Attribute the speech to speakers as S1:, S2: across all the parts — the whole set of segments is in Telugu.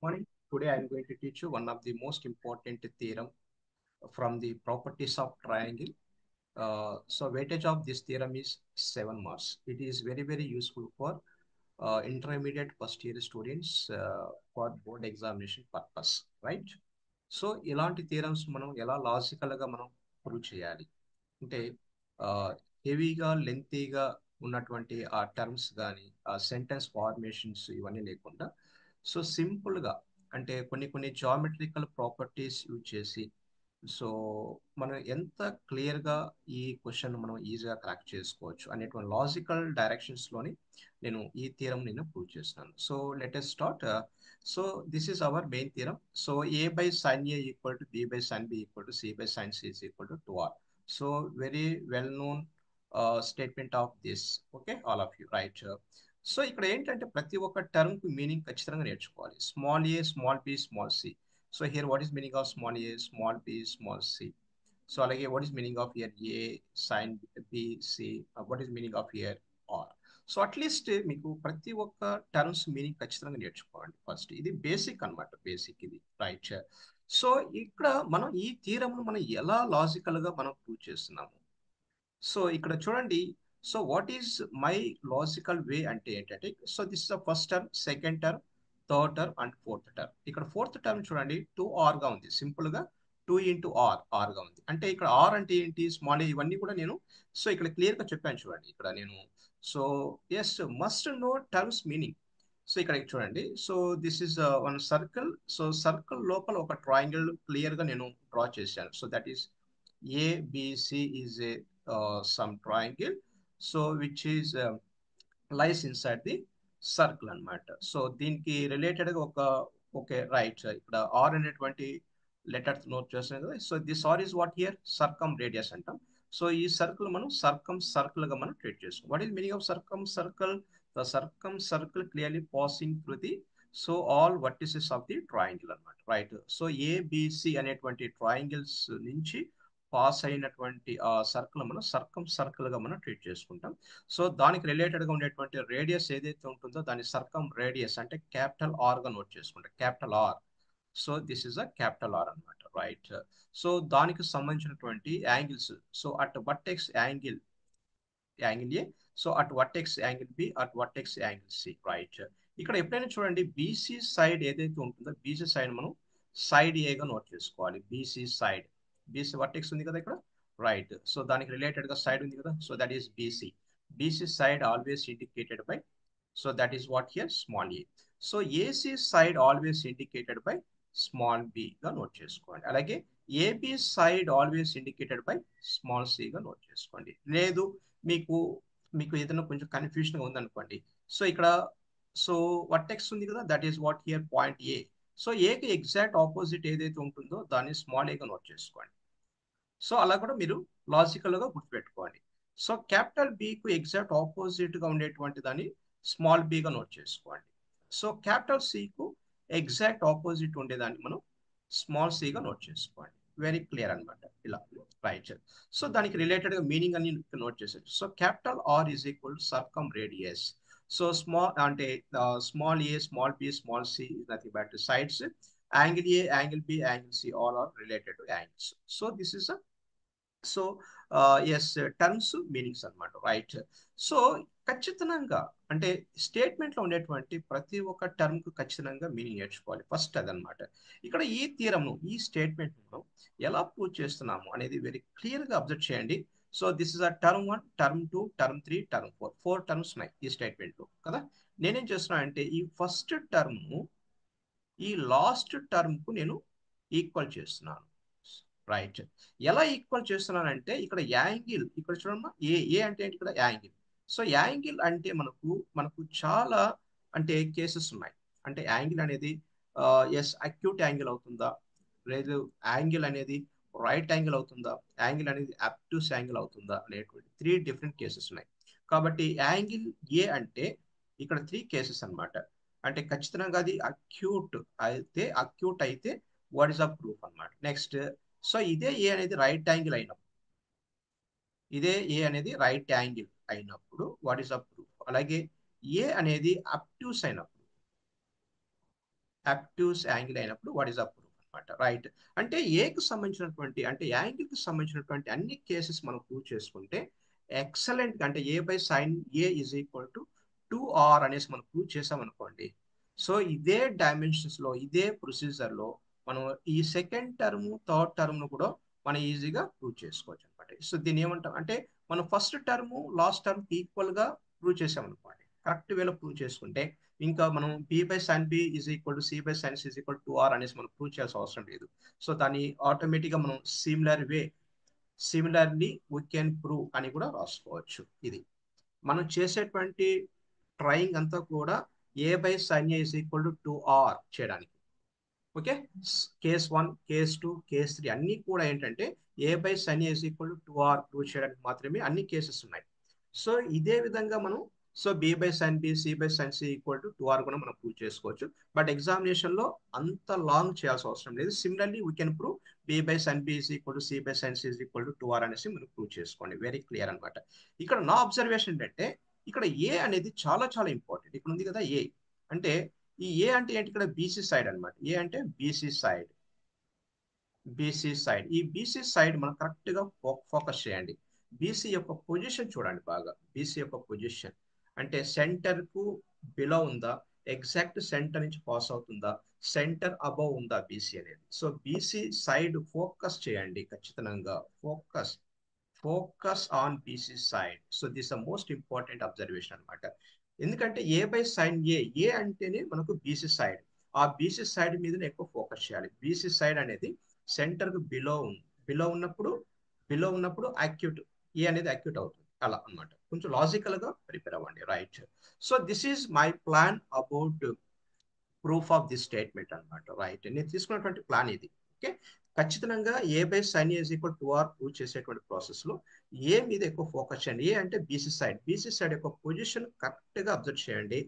S1: Morning. Today I am going to teach you one of the most important theorem from the properties of triangle. So weightage of this theorem is 7 marks. It is very useful for intermediate first year students for board examination purpose, right? So ఇలాంటి థియరమ్స్ మనం ఎలా లాజికల్గా మనం ప్రూవ్ చేయాలి అంటే హెవీగా లెంతీగా ఉన్నటువంటి ఆ టర్మ్స్ కానీ ఆ సెంటెన్స్ ఫార్మేషన్స్ ఇవన్నీ లేకుండా సో సింపుల్గా అంటే కొన్ని జామెట్రికల్ ప్రాపర్టీస్ యూజ్ చేసి సో మనం ఎంత క్లియర్గా ఈ క్వశ్చన్ మనం ఈజీగా క్రాక్ చేసుకోవచ్చు అనేటువంటి లాజికల్ డైరెక్షన్స్లోని నేను ఈ థియరం నేను ప్రూవ్ చేస్తున్నాను. So let us start. So this is our main theorem. So a by sin a equal to b by sin b equal to c by sin c is equal to 2r. So very well known statement of this. Okay, all of you, right? So ఇక్కడ ఏంటంటే ప్రతి ఒక్క టర్మ్ కు మీనింగ్ ఖచ్చితంగా నేర్చుకోవాలి. Small A, small B, small C. So here what is meaning of small A, small B, small C? So అలాగే what is meaning of here A, sine B, C? What is meaning of here R? So at least మీకు ప్రతి ఒక్క టర్మ్స్ మీనింగ్ ఖచ్చితంగా నేర్చుకోవాలి ఫస్ట్. ఇది బేసిక్ అన్నమాట, బేసిక్ ఇది, రైట్? సో ఇక్కడ మనం ఈ థీరమ్ మనం ఎలా లాజికల్ గా మనం ప్రూవ్ చేస్తున్నాము. సో ఇక్కడ చూడండి. So what is my logical way అంటే ఏంటంటే, so this is the first term, second term, third term and fourth term. ఇక్కడ ఫోర్త్ టర్మ్ చూడండి 2r గా ఉంది, సింపుల్ గా 2 ఇంటూ ఆర్ గా ఉంది. అంటే ఇక్కడ ఆర్ అంటే ఏంటి, స్మాల్ ఏ, ఇవన్నీ కూడా నేను సో ఇక్కడ క్లియర్ గా చెప్పాను చూడండి. ఇక్కడ నేను so yes must know terms meaning. So ఇక్కడ చూడండి. So this is one circle. So circle లోపల ఒక ట్రయాంగిల్ క్లియర్ గా నేను డ్రా చేశాను. So that is ABC is a some triangle, so which is lies inside the circle అన్నమాట. సో దీనికి రిలేటెడ్ గా ఒక ఓకే రైట్ ఇక్కడ ఆర్ అనేటువంటి లెటర్ నోట్ చేస్తాం కదా. So this R is what here circumradius అంటాం. సో ఈ సర్కిల్ మనం సర్కమ్ సర్కిల్ గా మనం ట్రీట్ చేసుకోం. What is meaning of circumcircle? The circumcircle clearly passing through the so all vertices of the triangle అన్నమాట, రైట్? సో ఏబిసి అనేటువంటి ట్రయాంగిల్స్ నుంచి పాస్ అయినటువంటి ఆ సర్కిల్ మనం సర్కమ్ సర్కిల్ గా మనం ట్రీట్ చేసుకుంటాం. సో దానికి రిలేటెడ్ గా ఉండేటువంటి రేడియస్ ఏదైతే ఉంటుందో దాని సర్కమ్ రేడియస్ అంటే క్యాపిటల్ ఆర్ గా నోట్ చేసుకుంటాం, capital R. So this is a capital R అన్నమాట, రైట్? సో దానికి సంబంధించినటువంటి angles, so at vertex angle A, so at vertex angle B, at vertex angle C, right? ఇక్కడ ఎప్పుడైనా చూడండి బీసీ సైడ్ ఏదైతే ఉంటుందో బీసీ సైడ్ మనం సైడ్ ఏగా నోట్ చేసుకోవాలి. బీసీ సైడ్, బీసీ వర్టెక్స్ ఉంది కదా ఇక్కడ, రైట్? సో దానికి రిలేటెడ్ గా సైడ్ ఉంది కదా, so that is BC. BC side always indicated by, so that is what here small A. So AC side always indicated by small b గా నోట్ చేసుకోండి. అలాగే AB side always indicated by small c గా నోట్ చేసుకోండి. లేదు మీకు మీకు ఏదైనా కొంచెం కన్ఫ్యూజన్ గా ఉందనుకోండి, సో ఇక్కడ సో వర్టెక్స్ ఉంది కదా, that is what here point A. So ఏకి ఎగ్జాక్ట్ ఆపోజిట్ ఏదైతే ఉంటుందో దాన్ని స్మాల్ ఏగా నోట్ చేసుకోండి. సో అలా కూడా మీరు లాజికల్ గా గుర్తుపెట్టుకోండి. సో క్యాపిటల్ బికు ఎగ్జాక్ట్ ఆపోజిట్ గా ఉండేటువంటి దాన్ని స్మాల్ బిగా నోట్ చేసుకోండి. సో క్యాపిటల్ సికు ఎగ్జాక్ట్ ఆపోజిట్ ఉండేదాన్ని మనం స్మాల్ సిగా నోట్ చేసుకోండి. వెరీ క్లియర్ అనమాట ఇలా, రైట్? సో దానికి రిలేటెడ్ గా మీనింగ్ అని నోట్ చేసేది. So capital R is equal to circumradius. So small అంటే small A, small B, small C is nothing but sides. Angle A, angle B, angle C all are related to angles. So this is so yes terms meanings అన్నమాట, రైట్? సో ఖచ్చితంగా అంటే స్టేట్మెంట్ లో ఉండేటువంటి ప్రతి ఒక్క టర్మ్ కు ఖచ్చితంగా మీనింగ్ నేర్చుకోవాలి ఫస్ట్, అదనమాట. ఇక్కడ ఈ థియరమ్ ఈ స్టేట్మెంట్ లో ఎలా ప్రూవ్ చేస్తున్నాము అనేది వెరీ క్లియర్ గా అబ్జర్వ్ చేయండి. So this is a term 1, term 2, term 3, term 4, 4 terms ఉన్నాయి ఈ స్టేట్మెంట్ లో కదా. నేనేం చేస్తున్నా అంటే ఈ ఫస్ట్ టర్మ్ ఈ లాస్ట్ టర్మ్ కు నేను ఈక్వల్ చేస్తున్నాను, రైట్? ఎలా ఈక్వల్ చేస్తున్నానంటే ఇక్కడ యాంగిల్, ఇక్కడ చూడమ్మా, ఏ అంటే ఏంటి ఇక్కడ యాంగిల్. సో యాంగిల్ అంటే మనకు మనకు చాలా అంటే కేసెస్ ఉన్నాయి. అంటే యాంగిల్ అనేది ఎస్ అక్యూట్ యాంగిల్ అవుతుందా, లేదు యాంగిల్ అనేది రైట్ యాంగిల్ అవుతుందా, యాంగిల్ అనేది అబ్ట్యూస్ యాంగిల్ అవుతుందా అనేటువంటి 3 డిఫరెంట్ కేసెస్ ఉన్నాయి. కాబట్టి యాంగిల్ ఏ అంటే ఇక్కడ 3 కేసెస్ అన్నమాట. అంటే ఖచ్చితంగా అది అక్యూట్ అయితే వాట్ ఇస్ అ ప్రూఫ్ అన్నమాట. నెక్స్ట్, సో ఇదే ఏ అనేది రైట్ యాంగిల్ అయినప్పుడు, ఇదే ఏ అనేది రైట్ యాంగిల్ అయినప్పుడు వాట్ ఈస్ అ ప్రూఫ్. అలాగే ఏ అనేది అబ్ట్యూస్ అయినప్పుడు, అబ్ట్యూస్ యాంగిల్ అయినప్పుడు వాట్ ఈస్ ద ప్రూఫ్ అనమాట, రైట్. అంటే ఏకి సంబంధించినటువంటి అంటే యాంగిల్ కి సంబంధించినటువంటి అన్ని కేసెస్ మనం ప్రూవ్ చేసుకుంటే ఎక్సలెంట్, అంటే A by sine A is equal to 2r అనేసి మనం ప్రూవ్ చేసాం అనుకోండి. సో ఇదే డైమెన్షన్స్ లో ఇదే ప్రొసీజర్ లో మనం ఈ సెకండ్ టర్మ్ థర్డ్ టర్మ్ ను కూడా మనం ఈజీగా ప్రూవ్ చేసుకోవచ్చు అనమాట. సో దీన్ని ఏమంటాం అంటే మనం first term last term equal గా ప్రూవ్ చేసాం అనుకోండి, కరెక్ట్ వేలో ప్రూవ్ చేసుకుంటే ఇంకా మనం b by sine b is equal to c by sine is equal to R అనేసి మనం ప్రూవ్ చేయాల్సిన అవసరం లేదు. సో దాన్ని ఆటోమేటిక్ గా మనం సిమిలర్లీ వీ కెన్ ప్రూవ్ అని కూడా రాసుకోవచ్చు. ఇది మనం చేసేటువంటి ట్రయింగ్ అంతా కూడా A by sine A is equal to 2r చేయడానికి. ఓకే, కేస్ 1 కేస్ 2 కేస్ 3 అన్ని కూడా ఏంటంటే A by sine A is equal to 2r prove చేయడానికి మాత్రమే అన్ని కేసెస్ ఉన్నాయి. సో ఇదే విధంగా మనం so B by sine B C by sine C equal to 2r కూడా మనం ప్రూవ్ చేసుకోవచ్చు. బట్ ఎగ్జామినేషన్ లో అంత లాంగ్ చేయాల్సిన అవసరం లేదు. Similarly we can prove b by sine b is equal to c by sine c is equal to 2r అనేసి మనం ప్రూవ్ చేసుకోండి. వెరీ క్లియర్ అనమాట. ఇక్కడ నా అబ్జర్వేషన్ ఏంటంటే ఇక్కడ ఏ అనేది చాలా చాలా ఇంపార్టెంట్. ఇక్కడ ఉంది కదా ఏ అంటే, ఈ ఏ అంటే ఏంటి, ఇక్కడ బీసీ సైడ్ అనమాట. ఏ అంటే బీసీ సైడ్. ఈ బీసీ సైడ్ మనం కరెక్ట్ గా ఫోకస్ చేయండి. బీసీ యొక్క పొజిషన్ చూడండి బాగా. బీసీ యొక్క పొజిషన్ అంటే సెంటర్ కు బిలో ఉందా, ఎగ్జాక్ట్ సెంటర్ నుంచి పాస్ అవుతుందా, సెంటర్ అబౌవ్ ఉందా బీసీ అనేది. సో బీసీ సైడ్ ఫోకస్ చేయండి ఖచ్చితంగా. Focus on BC side. So this the most important observation అనమాట. ఎందుకంటే ఏ బై సైన్ ఏ అంటేనే మనకు బీసీ సైడ్. ఆ బీసీ సైడ్ మీద ఎక్కువ ఫోకస్ చేయాలి. బీసీ సైడ్ అనేది సెంటర్ కు బిలో ఉన్నప్పుడు అక్యూట్ ఏ అనేది అక్యూట్ అవుతుంది అలా అన్నమాట. కొంచెం లాజికల్ గా ప్రిపేర్ అవ్వండి, right. So this is my plan about proof of this statement అనమాట, రైట్. నేను తీసుకున్నటువంటి ప్లాన్ ఇది. ఓకే, ఖచ్చితంగా A by sine is equal to R prove చేసేటువంటి ప్రాసెస్ లో ఏ మీద ఎక్కువ ఫోకస్ చేయండి. ఏ అంటే బీసీ సైడ్ యొక్క పొజిషన్ కరెక్ట్ గా అబ్జర్వ్ చేయండి.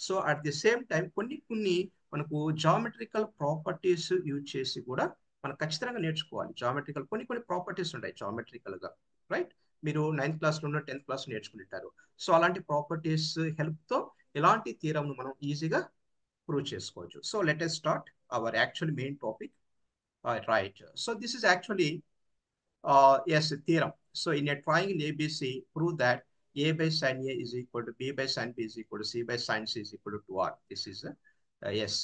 S1: So at the same time కొన్ని మనకు జామెట్రికల్ ప్రాపర్టీస్ యూజ్ చేసి కూడా మనం ఖచ్చితంగా నేర్చుకోవాలి. జామెట్రికల్ కొన్ని ప్రాపర్టీస్ ఉంటాయి జామెట్రికల్ గా, రైట్. మీరు 9th క్లాస్ లో 10th క్లాస్ నేర్చుకుంటారు. సో అలాంటి ప్రాపర్టీస్ హెల్ప్ తో ఇలాంటి థీరం మనం ఈజీగా ప్రూవ్ చేసుకోవచ్చు. So let us start our actual main topic. Right. So this is actually yes, theorem. So in a triangle ABC, prove that A by sin A is equal to B by sin B is equal to C by sin C is equal to 2R. This is yes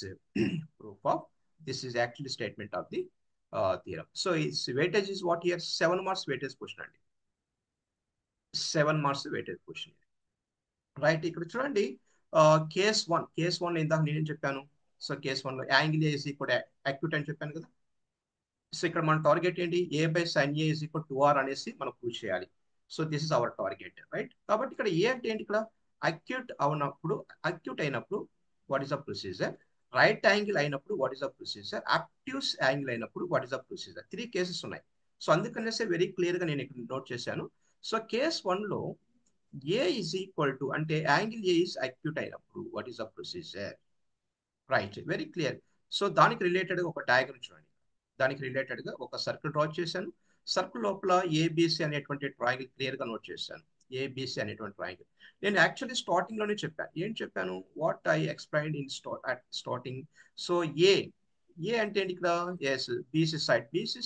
S1: proof of. This is actually statement of the theorem. So its weightage is what here? 7 marks weightage question. 7 marks weightage question. Right. ఇక్కడ చూడండి కేస్ వన్ ఇందాక నేనేం చెప్పాను. సో కేస్ వన్ లో angle A is equal acute అని చెప్పాను కదా. సో ఇక్కడ మన టార్గెట్ ఏంటి, A by sine A is equal to R అనేసి మనం ప్రూవ్ చేయాలి. So this is our target, right. కాబట్టి ఇక్కడ ఏ అంటే ఏంటి, ఇక్కడ అక్యూట్ అయినప్పుడు what is the procedure, right angle అయినప్పుడు what is the procedure, obtuse angle అయినప్పుడు what is the procedure. 3 cases ఉన్నాయి. సో అందుకనేసి వెరీ క్లియర్ గా నేను ఇక్కడ నోట్ చేశాను. సో కేస్ వన్ లో ఏ ఈజ్ ఈక్వల్ టు అంటే యాంగిల్ ఏ ఈజ్ అక్యూట్ అయినప్పుడు what is the procedure, right. Very clear. So దానికి రిలేటెడ్ గా ఒక డయాగ్రమ్ చూడండి. దానికి రిలేటెడ్ గా ఒక సర్కిల్ డ్రా చేశాను. సర్కిల్ లోపల ఏబిసి అనేటువంటి ట్రయాంగిల్ క్లియర్ గా నోట్ చేశాను. ఏబిసి అనేటువంటి ట్రయాంగిల్ నేను యాక్చువల్లీ స్టార్టింగ్ లోనే చెప్పాను. ఏం చెప్పాను, what I explained in starting. So A అంటే ఏంటి ఇక్కడ, ఎస్ బీసీ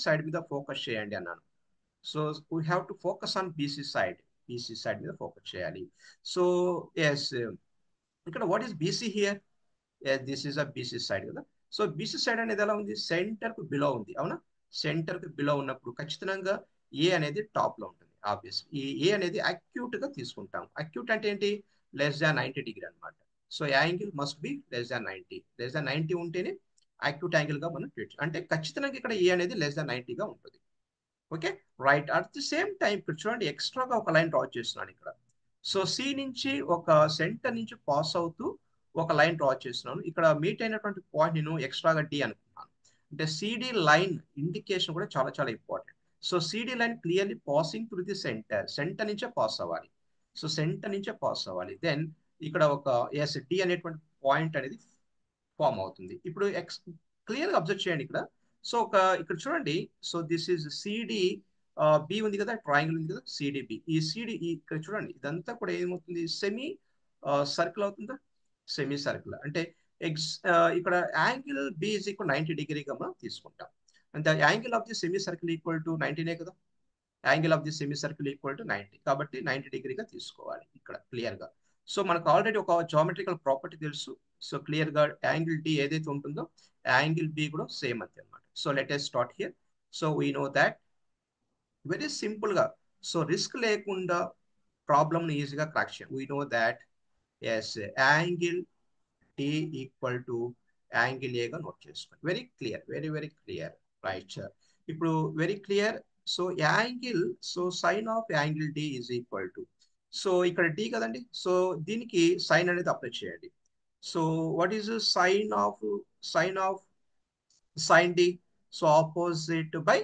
S1: సైడ్ మీద ఫోకస్ చేయండి అన్నాను. So we have to focus on BC side మీద ఫోకస్ చేయాలి. సో ఎస్ ఇక్కడ what is BC here, this is a BC side కదా. సో బీసీ సైడ్ అనేది ఎలా ఉంది, సెంటర్ కు బిలో ఉంది, అవునా. సెంటర్ కు బిలో ఉన్నప్పుడు ఖచ్చితంగా ఏ అనేది టాప్ లో ఉంటుంది. ఆబ్వియస్ ఈ ఏ అనేది అక్యూట్ గా తీసుకుంటాం. అక్యూట్ అంటే ఏంటి, <90 అనమాట. సో యాంగిల్ మస్ట్ బి <90 ఉంటేనే అక్యూట్ యాంగిల్ గా మనం ట్రీట్, అంటే ఖచ్చితంగా ఇక్కడ ఏ అనేది <90 గా ఉంటుంది. Okay, right. At the same time ఇక్కడ చూడండి, ఎక్స్ట్రాగా ఒక లైన్ డ్రా చేస్తున్నాను ఇక్కడ. సో సి నుంచి ఒక సెంటర్ నుంచి పాస్ అవుతూ ఒక లైన్ డ్రా చేస్తున్నాను. ఇక్కడ మీట్ అయినటువంటి పాయింట్ నేను ఎక్స్ట్రాగా డి అనుకున్నాను. అంటే సిడి లైన్ ఇండికేషన్ కూడా చాలా చాలా important. So CD line clearly passing through the centre నుంచే పాస్ అవ్వాలి. సో సెంటర్ నుంచే పాస్ అవ్వాలి. దెన్ ఇక్కడ ఒక ఎస్ డి అనేటువంటి పాయింట్ అనేది ఫామ్ అవుతుంది. ఇప్పుడు క్లియర్ గా అబ్జర్వ్ చేయండి ఇక్కడ. సో ఇక్కడ చూడండి. So this is CD B ఉంది కదా, ట్రయాంగిల్ ఉంది కదా, సిడిబి. ఈ సిడి ఇక్కడ చూడండి, ఇదంతా కూడా ఏమవుతుంది, సెమీ సర్కిల్ అవుతుందా, సెమీ సర్కిల్. అంటే ఇక్కడ యాంగిల్ బి ఈజ్ ఈక్వల్ 90 డిగ్రీగా మనం తీసుకుంటాం. And the angle of the semicircle equal to 90నే కదా, angle of the semicircle equal to 90, కాబట్టి 90 డిగ్రీగా తీసుకోవాలి ఇక్కడ క్లియర్ గా. సో మనకు ఆల్రెడీ ఒక జామెట్రికల్ ప్రాపర్టీ తెలుసు. సో క్లియర్ గా యాంగిల్ డి ఏదైతే ఉంటుందో యాంగిల్ బి కూడా సేమ్ అంతే అనమాట. So let us start here. So we know that very simple గా, సో రిస్క్ లేకుండా ప్రాబ్లమ్ ని ఈజీగా క్రాక్ చేయం. We know that yes angle D equal to angle ఏగా నోట్ చేసుకోండి. Very clear, very very clear, right. ఇప్పుడు very clear. So angle, so sine of angle D is equal to, so ఇక్కడ డి కదండి, సో దీనికి సైన్ అనేది అప్లై చేయండి. So what is sine of sin d? So opposite by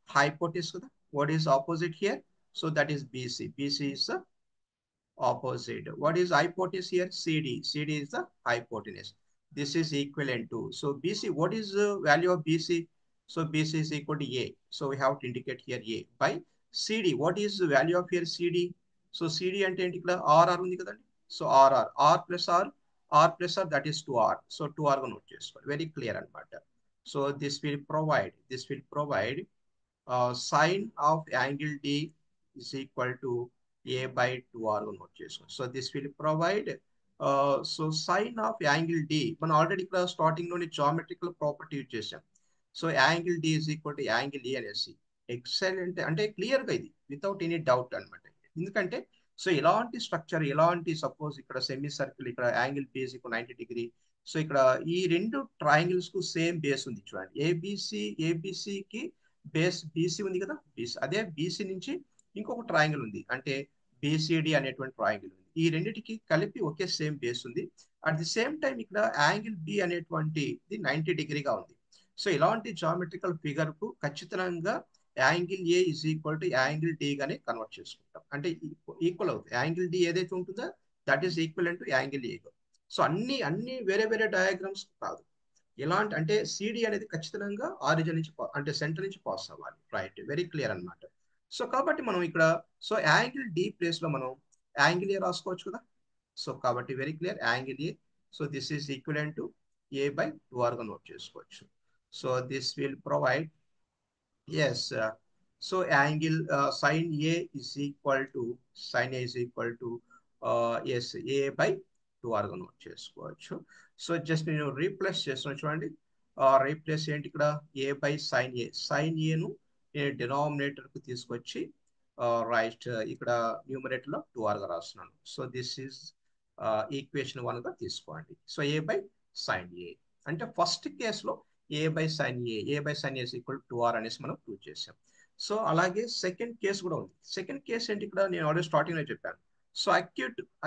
S1: hypotenuse కదా. What is opposite here? So that is BC. BC is the opposite. What is hypotenuse here? CD. CD is the hypotenuse. This is equivalent to. So BC, what is the value of BC? So BC is equal to A. So we have to indicate here A by CD. What is the value of here CD? So CD అంటే ఏంటి ఇక్కడ RR ఉంది కదండి. So RR. R plus R. R plus R, that is 2R. So 2R గా నోట్ చేసుకోండి. వెరీ క్లియర్ అనమాట. So this will provide sine of angle D is equal to A by 2R note చేసుకోండి. So this will provide so sine of angle D, మనం ఆల్రెడీ ఇక్కడ స్టార్టింగ్ లోని జామెట్రికల్ ప్రాపర్టీ యూజ్ చేసాం. So angle D is equal to angle A అనేసి ఎక్సలెంట్ అంటే క్లియర్ గా ఇది వితౌట్ ఎనీ డౌట్ అనమాట. ఎందుకంటే సో ఇలాంటి స్ట్రక్చర్, ఇలాంటి సపోజ్ ఇక్కడ సెమీ సర్కిల్, ఇక్కడ angle B is equal 90 degree. So ఇక్కడ ఈ రెండు ట్రయాంగిల్స్ కు సేమ్ బేస్ ఉంది చూడండి. ఏబిసికి బేస్ బీసీ ఉంది కదా, బీసీ. అదే బీసీ నుంచి ఇంకొక ట్రయాంగిల్ ఉంది, అంటే బిసిడి అనేటువంటి ట్రయాంగిల్ ఉంది. ఈ రెండింటికి కలిపి ఒకే సేమ్ బేస్ ఉంది. అట్ ది సేమ్ టైం ఇక్కడ యాంగిల్ బి అనేటువంటి 90 డిగ్రీగా ఉంది. సో ఇలాంటి జామెట్రికల్ ఫిగర్ కు ఖచ్చితంగా angle A is equal to angle D గానే కన్వర్ట్ చేసుకుంటాం. అంటే ఈక్వల్ అవుతుంది. యాంగిల్ డి ఏదైతే ఉంటుందో that is equal to angle A. So అన్ని వేరే వేరే డయాగ్రామ్స్ కాదు. ఎలాంటి అంటే సిడి అనేది ఖచ్చితంగా ఆరిజిన్ నుంచి అంటే సెంటర్ నుంచి పాస్ అవ్వాలి. రైట్, వెరీ క్లియర్ అనమాట. సో కాబట్టి మనం ఇక్కడ సో యాంగిల్ డి ప్లేస్ లో మనం యాంగిల్ ఏ రాసుకోవచ్చు కదా. సో కాబట్టి very clear angle A. So this is equivalent to A by 2R గా నోట్ చేసుకోవచ్చు. So this will provide yes so angle sin A is equal to yes A by 2R గా నోట్ చేసుకోవచ్చు. సో జస్ట్ నేను రీప్లేస్ చేస్తున్నాను చూడండి. రీప్లేస్ ఏంటి ఇక్కడ A by sin A. sin A ను నేను డినామినేటర్ కు తీసుకొచ్చి రైట్ ఇక్కడ న్యూమరేటర్ లో 2R గా రాస్తున్నాను. సో దిస్ ఈస్ ఈక్వేషన్ 1 గా తీసుకోండి. So A by sin A అంటే ఫస్ట్ కేసులో A by sin A is equal to 2R అనేసి మనం ప్రూవ్ చేసాం. సో అలాగే సెకండ్ కేసు కూడా ఉంది. సెకండ్ కేసు ఏంటి ఇక్కడ నేను ఆల్రెడీ స్టార్టింగ్ లో చెప్పాను. So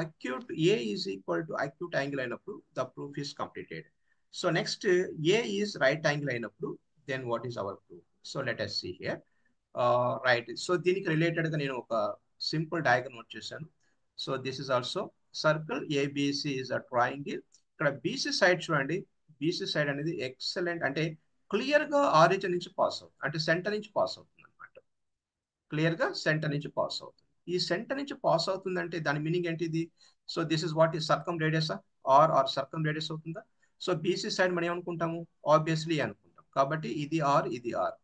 S1: acute A is equal to acute angle అయినప్పుడు the proof is completed. So next A is right angle అయినప్పుడు then what is our proof. So let us see here. Right, so దీనికి రిలేటెడ్ గా నేను ఒక సింపుల్ డయాగ్రమ్ నోట్ చేశాను. So this is also circle ABC is a triangle. ఇక్కడ బీసీ సైడ్ చూడండి. బీసీ సైడ్ అనేది ఎక్సలెంట్ అంటే క్లియర్ గా ఆరిజిన్ నుంచి పాస్ అవుతుంది, అంటే సెంటర్ నుంచి పాస్ అవుతుంది అనమాట. క్లియర్ గా సెంటర్ నుంచి పాస్ అవుతుంది. ఈ సెంటర్ నుంచి పాస్ అవుతుంది అంటే దాని మీనింగ్ ఏంటిది? So this is what is circumradius R circumradius అవుతుందా? సో బీసీ సైడ్ మనం ఏమనుకుంటాము? ఆబ్వియస్లీ అనుకుంటాం. కాబట్టి ఇది ఆర్, ఇది R.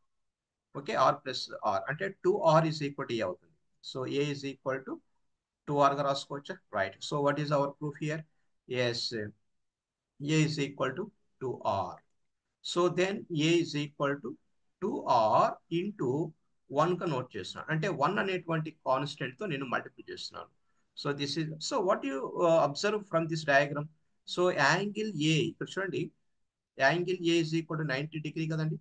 S1: Okay, R plus R అంటే 2R is equal to A అవుతుంది. So A is equal to 2R గా రాసుకోవచ్చా? Right. So what is our proof here? Yes, A is equal to 2R. So then A is equal to 2R into 1 గా నోట్ చేస్తున్నాను. అంటే 1 అనేటువంటి కాన్స్టెంట్ తో నేను మల్టిప్లై చేస్తున్నాను. So this is so what you observe from this diagram. So angle A ఇక్కడ చూడండి, angle A is equal to 90 degree కదండి,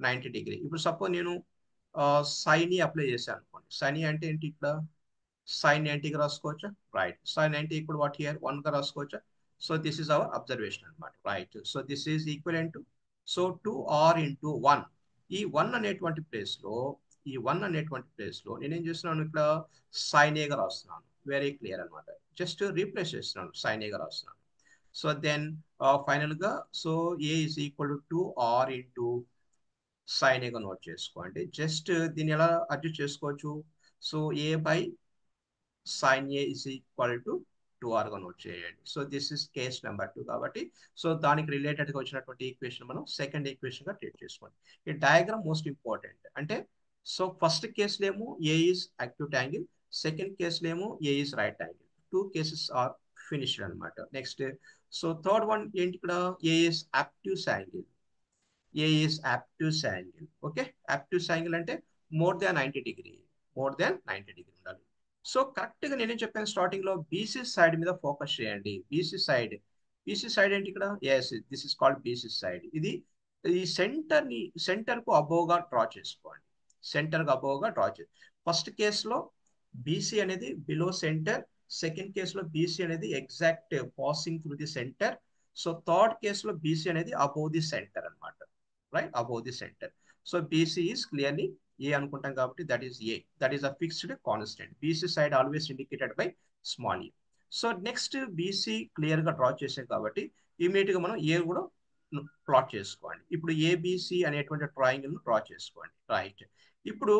S1: 90 డిగ్రీ. ఇప్పుడు సపోజ్ నేను సైన్ అప్లై చేశాను అనుకోండి. సైన్ అంటే ఏంటి? ఇక్కడ సైన్ 90గా రాసుకోవచ్చా? రైట్. సైన్ 90 ఇప్పుడు వాట్ హియర్ 1 గా రాసుకోవచ్చా? So this is our observation అనమాట. Right. So this is equivalent to so 2R into 1. ఈ 1 అనేటువంటి ప్లేస్ లో నేనేం చేస్తున్నాను? ఇక్కడ సైన్ ఏగా రాస్తున్నాను. వెరీ క్లియర్ అనమాట. జస్ట్ రీప్లేస్ చేస్తున్నాను, సైన్ ఏగా రాస్తున్నాను. సో దెన్ ఫైనల్ గా so A is equal to 2R into sine ఏగా నోట్ చేసుకోండి. జస్ట్ దీన్ని ఎలా అడ్జస్ట్ చేసుకోవచ్చు? So A by sin A is equal to 2r గా నోట్ చేయండి. So this is case number 2 కాబట్టి సో దానికి రిలేటెడ్ గా వచ్చినటువంటి ఈక్వేషన్ మనం సెకండ్ ఈక్వేషన్ గా ట్రీట్ చేసుకోండి. ఈ డయాగ్రామ్ మోస్ట్ ఇంపార్టెంట్. అంటే సో ఫస్ట్ కేసులో ఏమో A is acute angle, second కేసులో ఏమో A is right angle. 2 cases are finished అనమాట. నెక్స్ట్ సో థర్డ్ వన్ ఏంటి ఇక్కడ, A is actives angle. A is obtuse angle. Okay, obtuse angle అంటే more than 90 degree, more than 90 degree ఉండాలి. సో కరెక్ట్ గా నేనేం చెప్పాను స్టార్టింగ్ లో, బీసీ సైడ్ మీద ఫోకస్ చేయండి. బీసీ సైడ్, బీసీ సైడ్ ఏంటి ఇక్కడ, yes this is called BC side. ఇది ఈ సెంటర్ కు అబోవ్ గా డ్రా చేసుకోండి. సెంటర్ కు అబోవ్ గా డ్రా చేయండి. ఫస్ట్ కేసులో బీసీ అనేది బిలో సెంటర్, సెకండ్ కేసులో బీసీ అనేది exact passing through the centre. So third కేసులో బీసీ అనేది అబోవ్ ది సెంటర్ అనమాట, right, above the centre. So BC is clearly A అనుకుంటాం కాబట్టి that is A, that is a fixed constant. BC side always indicated by small A. So next BC clear గా డ్రా చేసాం కాబట్టి ఇమీడియట్ గా మనం ఏ కూడా ప్లాట్ చేసుకోండి. ఇప్పుడు ఏబిసి అనేటువంటి ట్రయాంగిల్ ను డ్రా చేసుకోండి. రైట్, ఇప్పుడు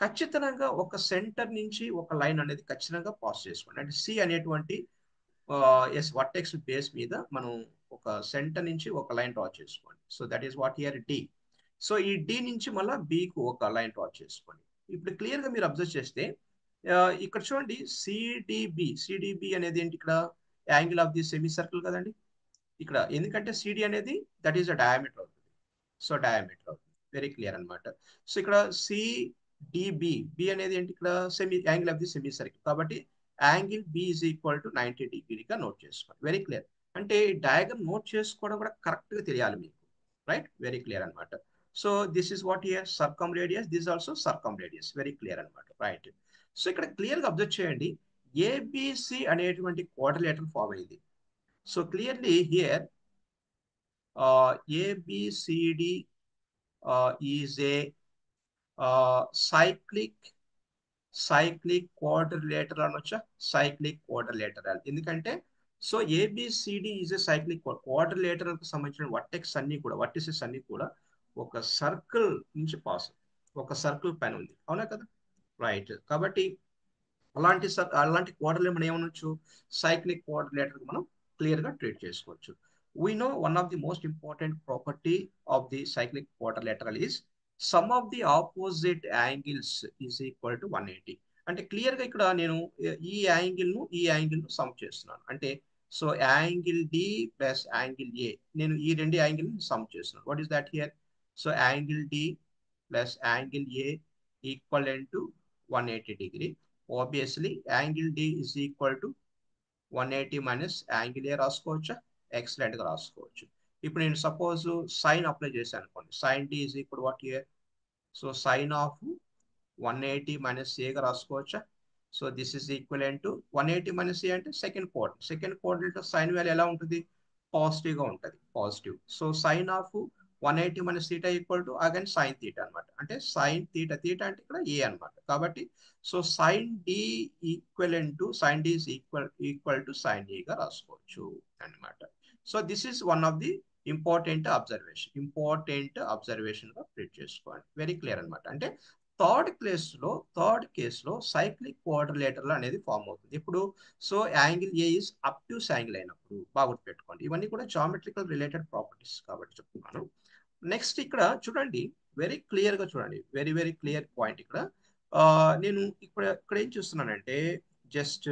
S1: ఖచ్చితంగా ఒక సెంటర్ నుంచి ఒక లైన్ అనేది ఖచ్చితంగా పాస్ చేసుకోండి. అంటే సి అనేటువంటి ఎస్ వర్టెక్స్ బేస్ మీద మనం ఒక సెంటర్ నుంచి ఒక లైన్ డ్రా చేసుకోండి. So that is what here D. So ఈ డి నుంచి మళ్ళీ బికు ఒక లైన్ డ్రా చేసుకోండి. ఇప్పుడు క్లియర్ గా మీరు అబ్జర్వ్ చేస్తే ఇక్కడ చూడండి సిడిబి, సిడిబి అనేది ఏంటి ఇక్కడ, angle of the semicircle కదండి ఇక్కడ. ఎందుకంటే సిడి అనేది దట్ ఈస్ అ డయామీటర్ అవుతుంది. సో డయామీటర్ అవుతుంది, వెరీ క్లియర్ అనమాట. సో ఇక్కడ సిడిబి, బి అనేది ఏంటి ఇక్కడ, semi angle of the semicircle కాబట్టి angle B is equal to 90 డిగ్రీగా నోట్ చేసుకోండి. Very clear. అంటే డయాగ్రామ్ నోట్ చేసుకోవడం కూడా కరెక్ట్ గా తెలియాలి మీకు, రైట్, వెరీ క్లియర్ అనమాట. So this is what here సర్కమ్ radius, this also circumradius, very clear అనమాట, రైట్. సో ఇక్కడ క్లియర్ గా అబ్జర్వ్ చేయండి, ఏబిసి అనేటువంటి క్వాడ్రిలేటరల్ ఫామ్ అయింది. So clearly here ABCD is a cyclic quadrilateral అనొచ్చా, సైక్లిక్ క్వాడ్రిలేటరల్. ఎందుకంటే so ABCD is a cyclic quadrilateral కి సంబంధించిన వర్టెక్స్ అన్ని కూడా, వర్టిసెస్ అన్ని కూడా ఒక సర్కిల్ నుంచి పాస్, ఒక సర్కిల్ పైన ఉంది, అవునా కదా, రైట్. కాబట్టి అలాంటి క్వాడ్రిలేటర్ మనం ఏమనొచ్చు, సైక్లిక్ క్వాడ్రిలేటర్ మనం క్లియర్ గా ట్రీట్ చేసుకోవచ్చు. We know one of the most important property of the cyclic quadrilateral is sum of the opposite angles is equal to 180. అంటే క్లియర్ గా ఇక్కడ నేను ఈ యాంగిల్ ను సమ్ చేస్తున్నాను. అంటే so angle D plus angle A, నేను ఈ రెండు యాంగిల్ ని సమ్ చేస్తున్నాను. What is that here, so angle D plus angle A equal to 180 degree. Obviously angle D is equal to 180 minus angle A రాసుకోవచ్చా, ఎక్సలెంట్ గా రాసుకోవచ్చు. ఇప్పుడు నేను సపోజ్ సైన్ అప్లై చేశాను అనుకోండి, sine D is equal what here, so sine of 180 minus ఏగా రాసుకోవచ్చా. So this is equal to 180 minus ఏ అంటే సెకండ్ కోఆర్డినేట్ సైన్ వాల్యూ ఎలా ఉంటుంది, పాజిటివ్ గా ఉంటుంది, positive. So sine of 180 minus theta equal to again sine theta అనమాట. అంటే సైన్ థీటా, థీటా అంటే ఇక్కడ ఏ అనమాట. కాబట్టి so sine D is equal to sine ఏగా రాసుకోవచ్చు అనమాట. So this is one of the important observation గా ట్రీట్ చేసుకోవాలి, వెరీ క్లియర్ అనమాట. అంటే థర్డ్ కేసులో సైక్లిక్ క్వాడ్రిలేటరల్ అనేది ఫామ్ అవుతుంది. ఇప్పుడు so angle A is obtuse angle అయినప్పుడు బాగా గుర్తుపెట్టుకోండి, ఇవన్నీ కూడా జామెట్రికల్ రిలేటెడ్ ప్రాపర్టీస్ కాబట్టి చెప్తున్నాను. నెక్స్ట్ ఇక్కడ చూడండి, వెరీ క్లియర్ గా చూడండి, వెరీ క్లియర్ పాయింట్ ఇక్కడ. నేను ఇక్కడ ఏం చూస్తున్నానంటే జస్ట్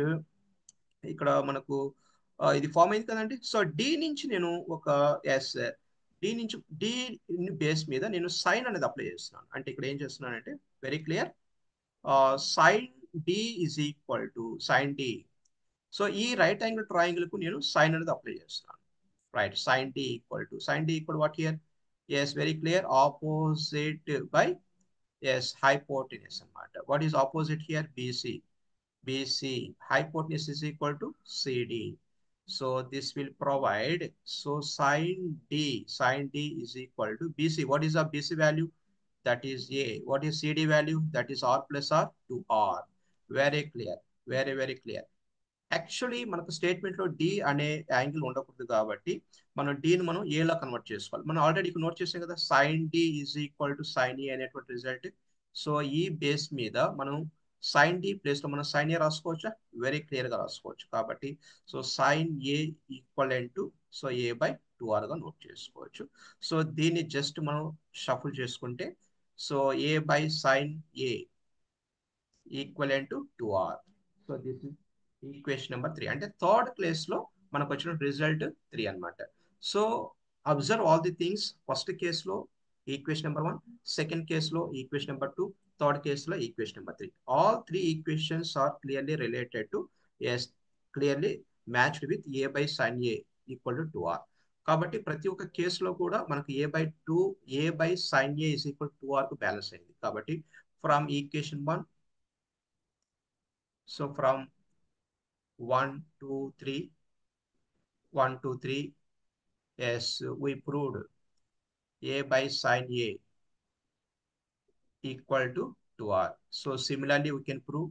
S1: ఇక్కడ మనకు ఇది ఫామ్ అయింది కదండి. సో డి నుంచి నేను ఒక డి బేస్ మీద నేను సైన్ అనేది అప్లై చేస్తున్నాను. అంటే ఇక్కడ ఏం చేస్తున్నానంటే very clear, sine D is equal to sine D. So ఈ రైట్ యాంగిల్ ట్రయాంగిల్ కు నేను సైన్ అనేది అప్లై చేస్తున్నాను, right. Sine D equal what here, yes very clear, opposite by yes hypotenuse అన్నమాట. What is opposite here, BC, hypotenuse is equal to CD. So this will provide, so sin D is equal to BC. What is the BC value? That is A. What is CD value? That is R plus R to R. Very clear, very clear. Actually మనకు స్టేట్మెంట్ లో డి అనే యాంగిల్ ఉండకూడదు కాబట్టి మనం డిని మనం ఏలా కన్వర్ట్ చేసుకోవాలి. మనం ఆల్రెడీ ఇక్కడ నోట్ చేసాం కదా, sine D is equal to sine A అనేటువంటి రిజల్ట్. సో ఈ బేస్ మీద మనం సైన్ డి ప్లేస్లో మనం సైన్ ఏ రాసుకోవచ్చా? వెరీ క్లియర్గా రాసుకోవచ్చు. కాబట్టి so sine A equal to so A by 2r note చేసుకోవచ్చు. సో దీన్ని జస్ట్ మనం షఫుల్ చేసుకుంటే so A by sine a equivalent to 2r. So this is equation number 3. అంటే థర్డ్ ప్లేస్లో మనకు వచ్చిన రిజల్ట్ 3 అన్నమాట. So observe all the things. First కేసులో ఈక్వేషన్ నెంబర్ 1, సెకండ్ కేసులో ఈక్వేషన్ నెంబర్ 2, థర్డ్ కేసులో equation number 3. All three equations are clearly related to yes, clearly matched with A by sine A equal to 2r. కాబట్టి ప్రతి ఒక్క కేసులో కూడా మనకు A by sine A is equal to 2r కు బ్యాలెన్స్ అయింది. కాబట్టి from equation 1, so from 1, 2, 3, 1, 2, 3, yes, we proved a by sin a equal to 2r. So similarly we can prove,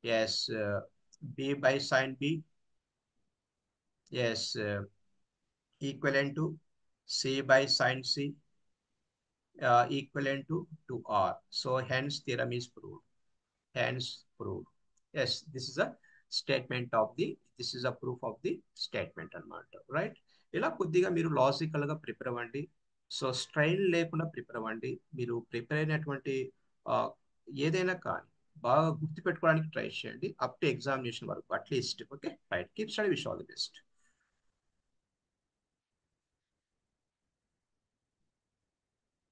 S1: yes, b by sin b, yes, equivalent to c by sin c, equivalent to 2r. So hence theorem is proved. Hence proved. Yes, this is a proof of the statement అన్నమాట. రైట్. ఇలా కొద్దిగా మీరు లాజికల్ గా ప్రిపేర్ అవ్వండి. సో స్ట్రైన్ లేకుండా ప్రిపేర్ అవ్వండి. మీరు ప్రిపేర్ అయినటువంటి ఆ, ఏదైనా కానీ బాగా గుర్తుపెట్టుకోవడానికి ట్రై చేయండి అప్ టు ఎగ్జామినేషన్ వరకు at least. Okay right, keep study, wish all the best.